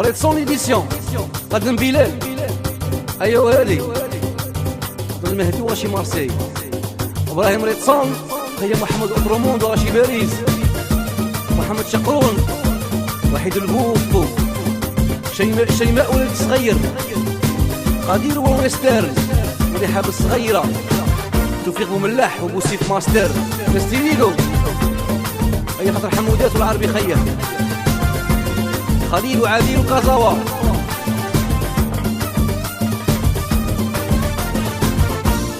ريد سون ايديسيون قدم بلال. ايوا هادي المهدي وراشي مارسيل، ابراهيم ريد سون هي محمد اوتروموند وراشي باريس، محمد شقرون وحيد البوبو، شيماء ولد صغير، قدير وويسترن ولي حابس صغيره، توفيق بوملاح وبوسيف ماستر كاستيليغو، اي خاطر حمودات والعربي خير، خليل وعادل وكازاوا.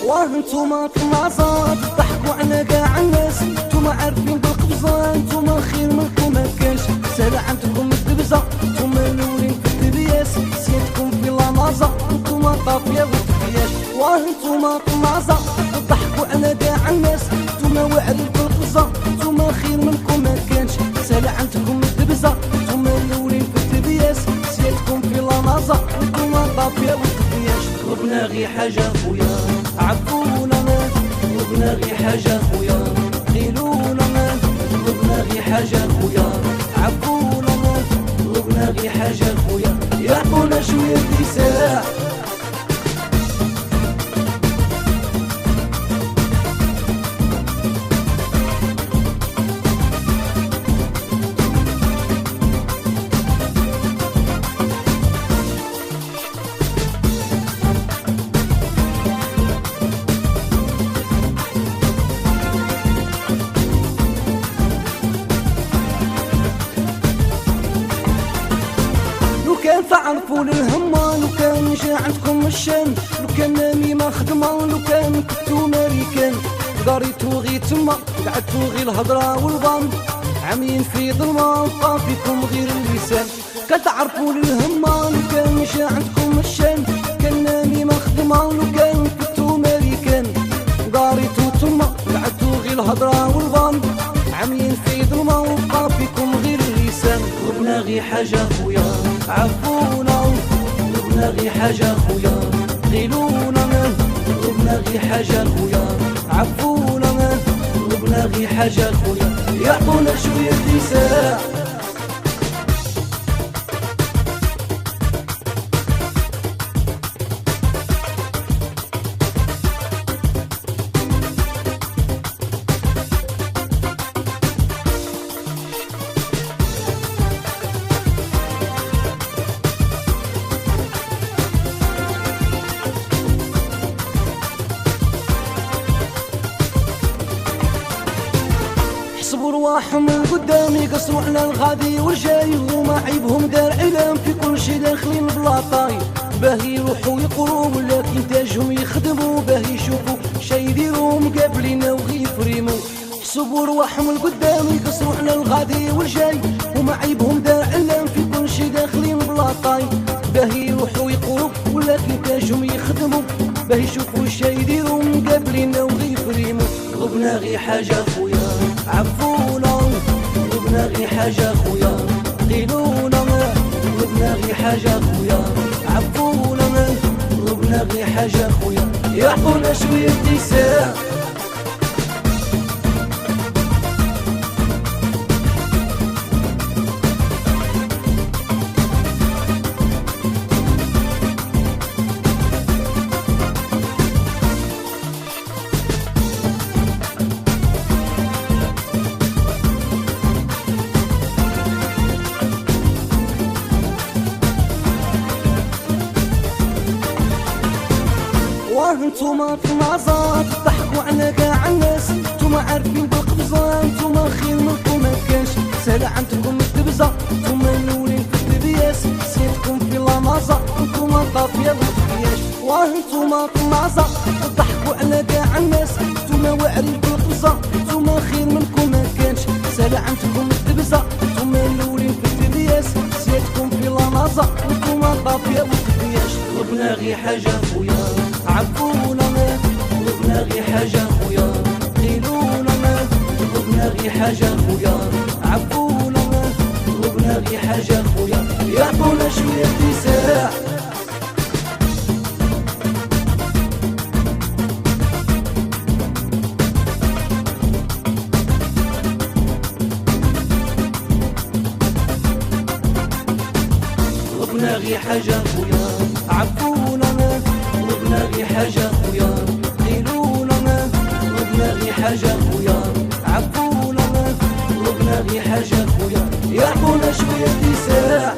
وانتوما طناصات تضحكوا على كاع الناس، نتوما عارفين بالقبزه، نتوما خير منكم ما كانش، سالا عندكم الدبزه، نتوما الاولين في الدبياس، سيادكم في لامازا، نتوما طافيه والتفياش. وانتوما طناصات تضحكوا على كاع الناس، نتوما واعرين بالقبزه، نتوما خير منكم ما كانش، سالا عندكم الدبزه، نتوما الاولين في الدبياس، سيادكم في لامازا، نتوما طافيه والتفياش. طلبنا غي حاجه خويا عفونا، طلبنا غي حاجة خويا قيلونا، طلبنا غي حاجة خويا عفونا، طلبنا غي حاجة خويا يعطونا شوية اتساع. كان تعرفوا للهمة، لو كان جا عندكم الشام، لو كان نامي ما خدمة، لو كان كنتو ماريكان، قريتو غي تما قعدتو غي الهضرة والبان، عامين في ظلمة بقى فيكم غير اللسان. كان تعرفوا للهمة، لو كان جا عندكم الشام، كان نامي ما خدمة، لو كان كنتو ماريكان، قريتو تما قعدتو غي الهضرة والبان، عامين في ظلمة وبقى فيكم غير اللسان. طلبنا غي حاجة خويا عفونا، طلبنا غي حاجة خويا قيلونا، طلبنا غي حاجة خويا عفونا، طلبنا غي حاجة خويا يعطونا شوية اتساع. حسبوا رواحهم من قدام يقصروا على الغادي والجاي، وما عيبهم دار علام في كل شي داخلين بلاطاي، باه يروحوا يقروا ولكن تاجهم يخدموا، باه يشوفوا شي يديروا مقابلين وغي يفريموا. حسبوا رواحهم القدام يقصروا على الغادي والجاي، وما عيبهم دار علام في كل شي داخلين بلاطاي، باه يروحوا يقروا ولكن تاجهم يخدموا، باه يشوفوا شي يديروا مقابلين وغي يفريموا. طلبنا غي حاجة خويا عفونا، طلبنا غي حاجة خويا قيلونا، طلبنا غي حاجة خويا عفونا، طلبنا غي حاجة خويا يعطونا شوية اتساع. انتوما طناصات تضحكوا على كاع الناس، انتوما عارفين بالقبزة، انتوما خير منكم ما كانش، سالا عندكم الدبزة، انتوما الاولين في الدبياس، سيدكم في لامازا، انتوما طافية والتفياش. وانتوما طناصات تضحكوا على كاع الناس، انتوما واعرين بالقبزة، انتوما خير منكم ما كانش، سالا عندكم الدبزة، انتوما الاولين في الدبياس، سيدكم في لامازا، انتوما طافية والتفياش. طلبنا غي حاجة خويا عفونا، طلبنا غي حاجة خويا قيلونا، طلبنا غي حاجة خويا عفونا، طلبنا غي حاجة خويا يعطونا شوية اتساع. طلبنا غي حاجة خويا، عفونا طلبنا غي حاجة خويا، قيلونا طلبنا غي حاجة خويا، عفونا طلبنا غي حاجة خويا، يا خونا شوية اتساع